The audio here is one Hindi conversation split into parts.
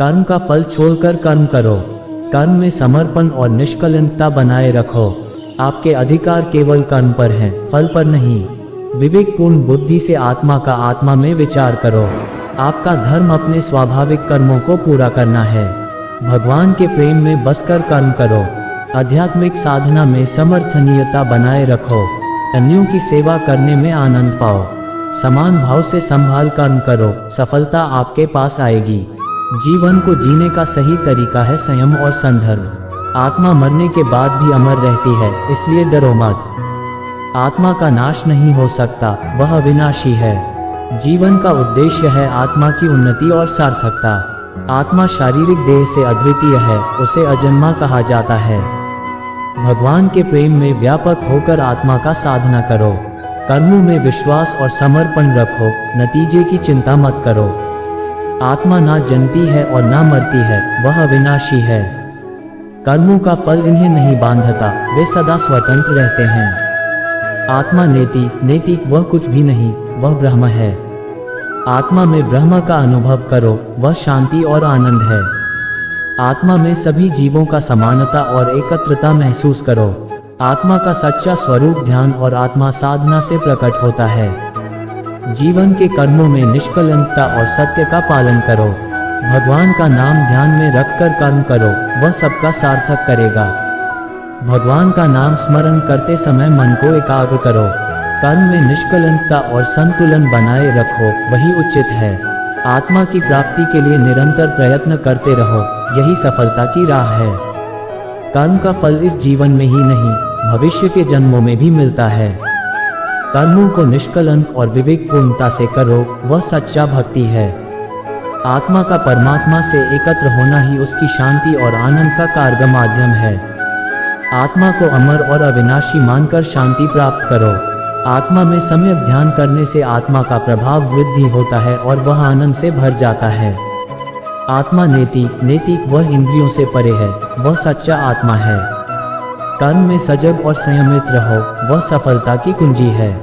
कर्म का फल छोड़कर कर्म करो। कर्म में समर्पण और निष्कलंकता बनाए रखो। आपके अधिकार केवल कर्म पर हैं, फल पर नहीं। विवेकपूर्ण बुद्धि से आत्मा का आत्मा में विचार करो। आपका धर्म अपने स्वाभाविक कर्मों को पूरा करना है। भगवान के प्रेम में बसकर कर्म करो। आध्यात्मिक साधना में समर्थनीयता बनाए रखो। अन्यों की सेवा करने में आनंद पाओ। समान भाव से संभाल कर्म करो, सफलता आपके पास आएगी। जीवन को जीने का सही तरीका है संयम और संदर्भ। आत्मा मरने के बाद भी अमर रहती है, इसलिए डरो मत। आत्मा का नाश नहीं हो सकता, वह अविनाशी है। जीवन का उद्देश्य है आत्मा की उन्नति और सार्थकता। आत्मा शारीरिक देह से अद्वितीय है, उसे अजन्मा कहा जाता है। भगवान के प्रेम में व्यापक होकर आत्मा का साधना करो। कर्मों में विश्वास और समर्पण रखो, नतीजे की चिंता मत करो। आत्मा ना जन्मती है और ना मरती है, वह अविनाशी है। कर्मों का फल इन्हें नहीं बांधता, वे सदा स्वतंत्र रहते हैं। आत्मा नेति, नैतिक वह कुछ भी नहीं, वह ब्रह्म है। आत्मा में ब्रह्म का अनुभव करो, वह शांति और आनंद है। आत्मा में सभी जीवों का समानता और एकत्रता महसूस करो। आत्मा का सच्चा स्वरूप ध्यान और आत्मा साधना से प्रकट होता है। जीवन के कर्मों में निष्कलंकता और सत्य का पालन करो। भगवान का नाम ध्यान में रखकर कर्म करो, वह सबका सार्थक करेगा। भगवान का नाम स्मरण करते समय मन को एकाग्र करो। कर्म में निष्कलंकता और संतुलन बनाए रखो, वही उचित है। आत्मा की प्राप्ति के लिए निरंतर प्रयत्न करते रहो, यही सफलता की राह है। कर्म का फल इस जीवन में ही नहीं, भविष्य के जन्मों में भी मिलता है। कर्मों को निष्कलंक और विवेकपूर्णता से करो, वह सच्चा भक्ति है। आत्मा का परमात्मा से एकत्र होना ही उसकी शांति और आनंद का कारगर माध्यम है। आत्मा को अमर और अविनाशी मानकर शांति प्राप्त करो। आत्मा में सम्यक ध्यान करने से आत्मा का प्रभाव वृद्धि होता है और वह आनंद से भर जाता है। आत्मा नेति, नैतिक वह इंद्रियों से परे है, वह सच्चा आत्मा है। कर्म में सजग और संयमित रहो, वह सफलता की कुंजी है।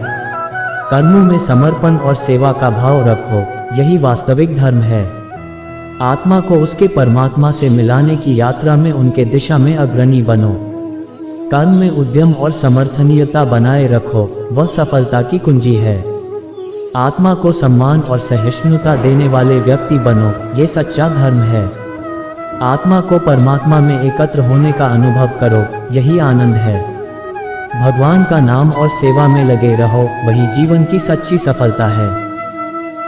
कर्मों में समर्पण और सेवा का भाव रखो, यही वास्तविक धर्म है। आत्मा को उसके परमात्मा से मिलाने की यात्रा में उनके दिशा में अग्रणी बनो। कर्म में उद्यम और समर्थनीयता बनाए रखो, वह सफलता की कुंजी है। आत्मा को सम्मान और सहिष्णुता देने वाले व्यक्ति बनो, ये सच्चा धर्म है। आत्मा को परमात्मा में एकत्र होने का अनुभव करो, यही आनंद है। भगवान का नाम और सेवा में लगे रहो, वही जीवन की सच्ची सफलता है।